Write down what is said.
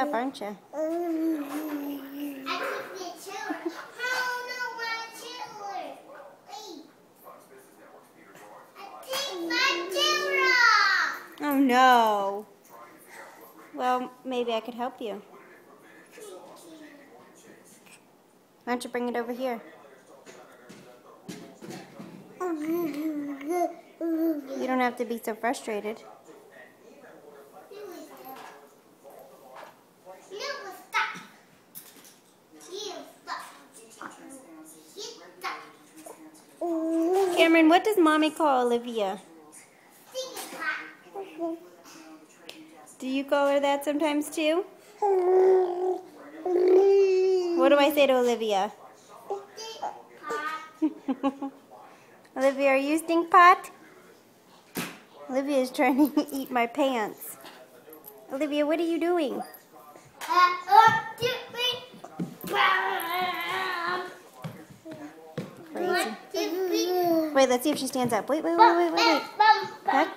up, aren't you? Oh no. Well, maybe I could help you. Why don't you bring it over here? You don't have to be so frustrated. Cameron, what does Mommy call Olivia? Do you call her that sometimes too? What do I say to Olivia? Olivia, are you stink pot? Olivia is trying to eat my pants. Olivia, what are you doing? Crazy. Wait, let's see if she stands up. Wait. Back.